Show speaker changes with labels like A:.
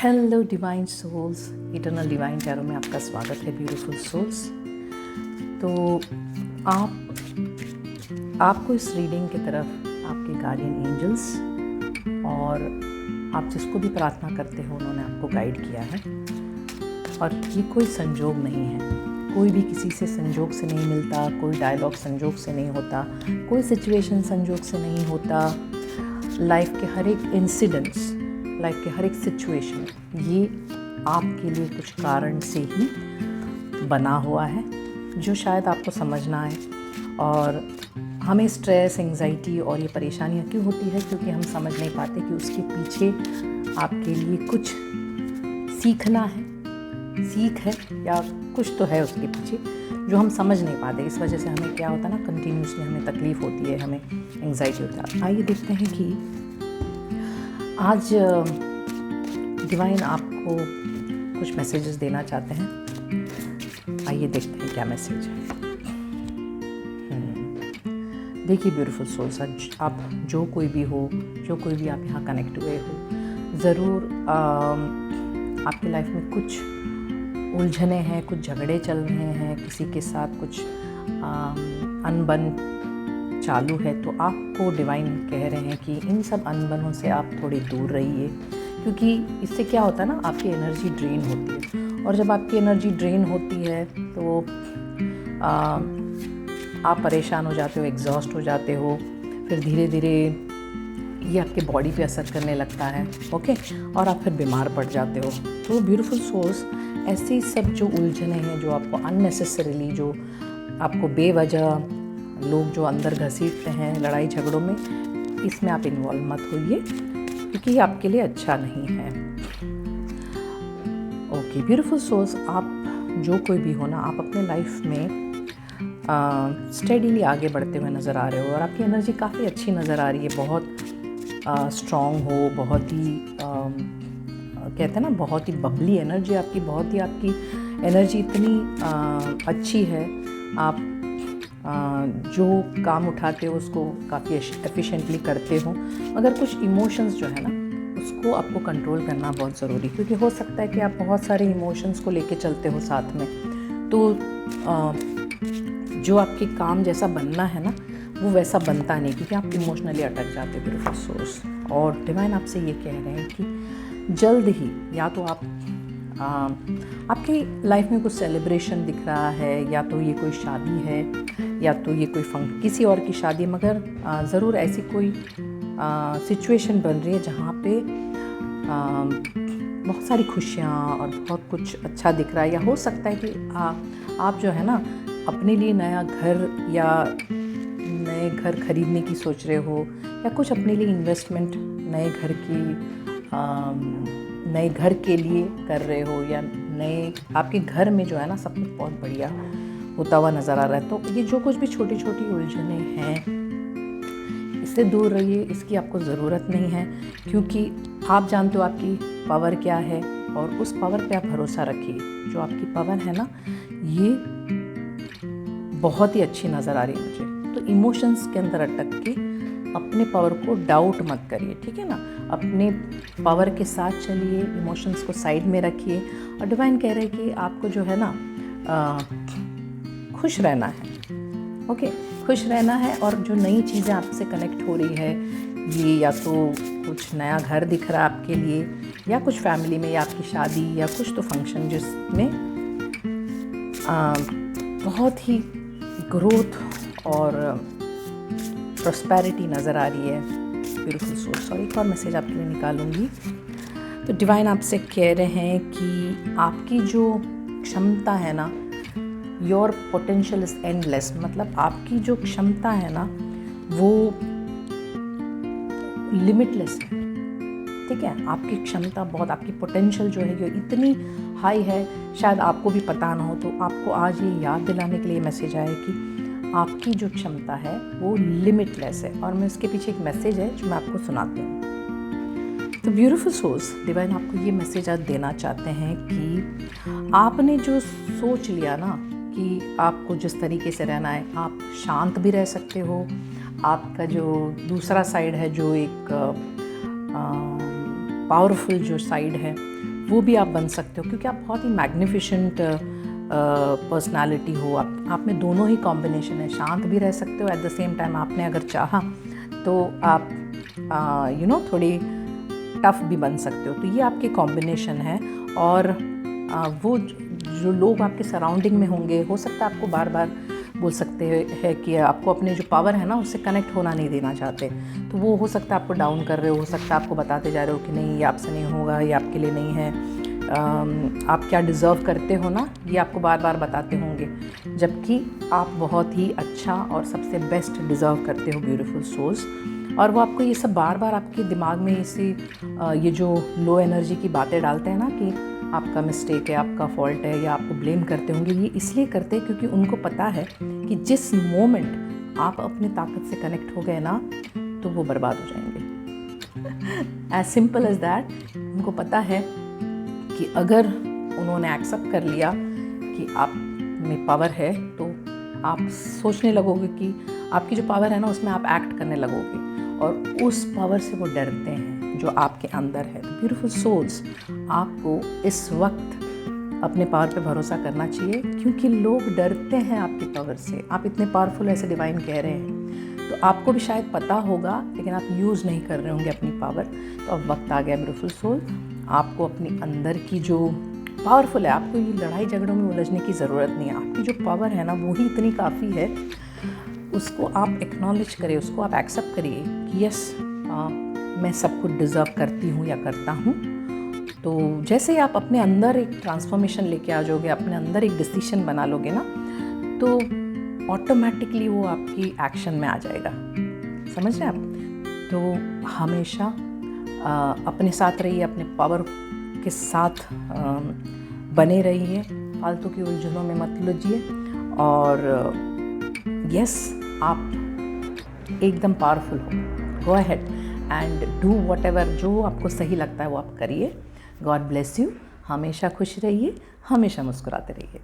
A: Hello divine souls, eternal divine tarot में आपका स्वागत है ब्यूटीफुल सोल्स। तो आपको इस रीडिंग की तरफ आपके गार्डियन एंजल्स और आप जिसको भी प्रार्थना करते हो उन्होंने आपको गाइड किया है। और ये कोई संजोग नहीं है, कोई भी किसी से संजोग से नहीं मिलता, कोई डायलॉग संजोग से नहीं होता, कोई सिचुएशन संजोग से नहीं होता। लाइफ के हर एक इंसिडेंट्स, लाइफ के हर एक सिचुएशन ये आपके लिए कुछ कारण से ही बना हुआ है जो शायद आपको समझ ना आए। और हमें स्ट्रेस, एंग्जाइटी और ये परेशानियाँ क्यों होती है? क्योंकि हम समझ नहीं पाते कि उसके पीछे आपके लिए कुछ सीखना है, सीख है या कुछ तो है उसके पीछे जो हम समझ नहीं पाते। इस वजह से हमें क्या होता है ना, कंटिन्यूसली हमें तकलीफ़ होती है, हमें एंग्जाइटी होता है। आइए देखते हैं कि आज डिवाइन आपको कुछ मैसेजेस देना चाहते हैं। आइए देखते हैं क्या मैसेज है। देखिए ब्यूटीफुल सोल्स, आप जो कोई भी हो, जो कोई भी आप यहाँ कनेक्ट हुए हो, ज़रूर आपकी लाइफ में कुछ उलझने हैं, कुछ झगड़े चल रहे हैं, किसी के साथ कुछ अनबन चालू है। तो आपको डिवाइन कह रहे हैं कि इन सब अनबनों से आप थोड़े दूर रहिए, क्योंकि इससे क्या होता है ना, आपकी एनर्जी ड्रेन होती है। और जब आपकी एनर्जी ड्रेन होती है तो आप परेशान हो जाते हो, एग्जॉस्ट हो जाते हो, फिर धीरे धीरे ये आपके बॉडी पे असर करने लगता है, ओके, और आप फिर बीमार पड़ जाते हो। तो ब्यूटीफुल सोल्स, ऐसी सब जो उलझने हैं, जो आपको अननेसेसरीली, जो आपको बेवजह लोग जो अंदर घसीटते हैं लड़ाई झगड़ों में, इसमें आप इन्वॉल्व मत होइए, क्योंकि ये आपके लिए अच्छा नहीं है। ओके ब्यूटीफुल सोल्स, आप जो कोई भी हो ना, आप अपने लाइफ में स्टेडीली आगे बढ़ते हुए नज़र आ रहे हो और आपकी एनर्जी काफ़ी अच्छी नज़र आ रही है। बहुत स्ट्रॉन्ग हो, बहुत ही कहते हैं ना, बहुत ही बबली एनर्जी आपकी, बहुत ही आपकी एनर्जी इतनी अच्छी है। आप जो काम उठाते हो उसको काफ़ी एफिशिएंटली करते हो, मगर कुछ इमोशंस जो है ना, उसको आपको कंट्रोल करना बहुत ज़रूरी, क्योंकि हो सकता है कि आप बहुत सारे इमोशंस को लेके चलते हो साथ में, तो जो आपके काम जैसा बनना है ना, वो वैसा बनता नहीं, क्योंकि आप इमोशनली अटक जाते हो ब्यूटीफुल सोर्स। और डिवाइन आपसे ये कह रहे हैं कि जल्द ही, या तो आप आपकी लाइफ में कुछ सेलिब्रेशन दिख रहा है, या तो ये कोई शादी है, या तो ये कोई किसी और की शादी, मगर ज़रूर ऐसी कोई सिचुएशन बन रही है जहाँ पे बहुत सारी खुशियाँ और बहुत कुछ अच्छा दिख रहा है। या हो सकता है कि आप जो है ना, अपने लिए नया घर या नए घर खरीदने की सोच रहे हो, या कुछ अपने लिए इन्वेस्टमेंट नए घर के लिए कर रहे हो, या नए आपके घर में जो है ना, सब कुछ बहुत बढ़िया होता हुआ नज़र आ रहा है। तो ये जो कुछ भी छोटी छोटी उलझने हैं, इससे दूर रहिए, इसकी आपको ज़रूरत नहीं है, क्योंकि आप जानते हो आपकी पावर क्या है, और उस पावर पे आप भरोसा रखिए। जो आपकी पावर है ना, ये बहुत ही अच्छी नज़र आ रही है मुझे। तो इमोशंस के अंदर अटक के अपने पावर को डाउट मत करिए, ठीक है ना। अपने पावर के साथ चलिए, इमोशंस को साइड में रखिए। और डिवाइन कह रहे हैं कि आपको जो है ना, खुश रहना है, ओके, खुश रहना है। और जो नई चीज़ें आपसे कनेक्ट हो रही है, ये या तो कुछ नया घर दिख रहा है आपके लिए, या कुछ फैमिली में, या आपकी शादी, या कुछ तो फंक्शन जिसमें बहुत ही ग्रोथ और प्रॉस्पेरिटी नज़र आ रही है ब्यूटीफुल सोर्स। और एक और मैसेज आपके लिए निकालूंगी। तो डिवाइन आपसे कह रहे हैं कि आपकी जो क्षमता है ना, योर पोटेंशियल इज़ एंडलेस, मतलब आपकी जो क्षमता है ना, वो लिमिटलेस है, ठीक है। आपकी क्षमता बहुत, आपकी पोटेंशियल जो है ये इतनी हाई है, शायद आपको भी पता ना हो। तो आपको आज ये याद दिलाने के लिए मैसेज आया कि आपकी जो क्षमता है वो लिमिटलेस है। और मैं इसके पीछे एक मैसेज है जो मैं आपको सुनाती हूँ। तो ब्यूटीफुल सोल्स, डिवाइन आपको ये मैसेज आज देना चाहते हैं कि आपने जो सोच लिया ना कि आपको जिस तरीके से रहना है, आप शांत भी रह सकते हो। आपका जो दूसरा साइड है, जो एक पावरफुल जो साइड है, वो भी आप बन सकते हो, क्योंकि आप बहुत ही मैग्निफिशेंट पर्सनालिटी हो। आप में दोनों ही कॉम्बिनेशन है। शांत भी रह सकते हो, एट द सेम टाइम आपने अगर चाहा तो आप थोड़ी टफ भी बन सकते हो। तो ये आपके कॉम्बिनेशन है। और वो जो लोग आपके सराउंडिंग में होंगे, हो सकता है आपको बार बार बोल सकते हैं कि आपको अपने जो पावर है ना उससे कनेक्ट होना नहीं देना चाहते। तो वो हो सकता है आपको डाउन कर रहे हो सकता है आपको बताते जा रहे हो कि नहीं ये आपसे नहीं होगा, ये आपके लिए नहीं है, आप क्या डिज़र्व करते हो ना, ये आपको बार बार बताते होंगे, जबकि आप बहुत ही अच्छा और सबसे बेस्ट डिज़र्व करते हो, ब्यूटीफुल सोल्स। और वो आपको ये सब बार बार आपके दिमाग में ये जो लो एनर्जी की बातें डालते हैं ना कि आपका मिस्टेक है, आपका फॉल्ट है, या आपको ब्लेम करते होंगे, ये इसलिए करते हैं क्योंकि उनको पता है कि जिस मोमेंट आप अपनी ताकत से कनेक्ट हो गए ना तो वो बर्बाद हो जाएंगे। As simple as that. उनको पता है कि अगर उन्होंने एक्सेप्ट कर लिया कि आप में पावर है तो आप सोचने लगोगे कि आपकी जो पावर है ना उसमें आप एक्ट करने लगोगे, और उस पावर से वो डरते हैं जो आपके अंदर है। तो ब्यूटीफुल सोल्स, आपको इस वक्त अपने पावर पे भरोसा करना चाहिए, क्योंकि लोग डरते हैं आपकी पावर से। आप इतने पावरफुल ऐसे डिवाइन कह रहे हैं, तो आपको भी शायद पता होगा, लेकिन आप यूज़ नहीं कर रहे होंगे अपनी पावर। तो अब वक्त आ गया ब्यूटीफुल सोल, आपको अपनी अंदर की जो पावरफुल है, आपको ये लड़ाई झगड़ों में उलझने की ज़रूरत नहीं है। आपकी जो पावर है ना वो ही इतनी काफ़ी है, उसको आप एक्नॉलेज करिए, उसको आप एक्सेप्ट करिए कि यस मैं सब कुछ डिज़र्व करती हूँ या करता हूँ। तो जैसे ही आप अपने अंदर एक ट्रांसफॉर्मेशन लेके आ जाओगे, अपने अंदर एक डिसीजन बना लोगे ना, तो ऑटोमेटिकली वो आपकी एक्शन में आ जाएगा। समझ रहे हैं आप? तो हमेशा अपने साथ रहिए, अपने पावर के साथ बने रहिए, फालतू की उलझनों में मत उलझिए। और यस, आप एकदम पावरफुल हो। Go ahead and do what ever, जो आपको सही लगता है वो आप करिए। God bless you. हमेशा खुश रहिए, हमेशा मुस्कुराते रहिए।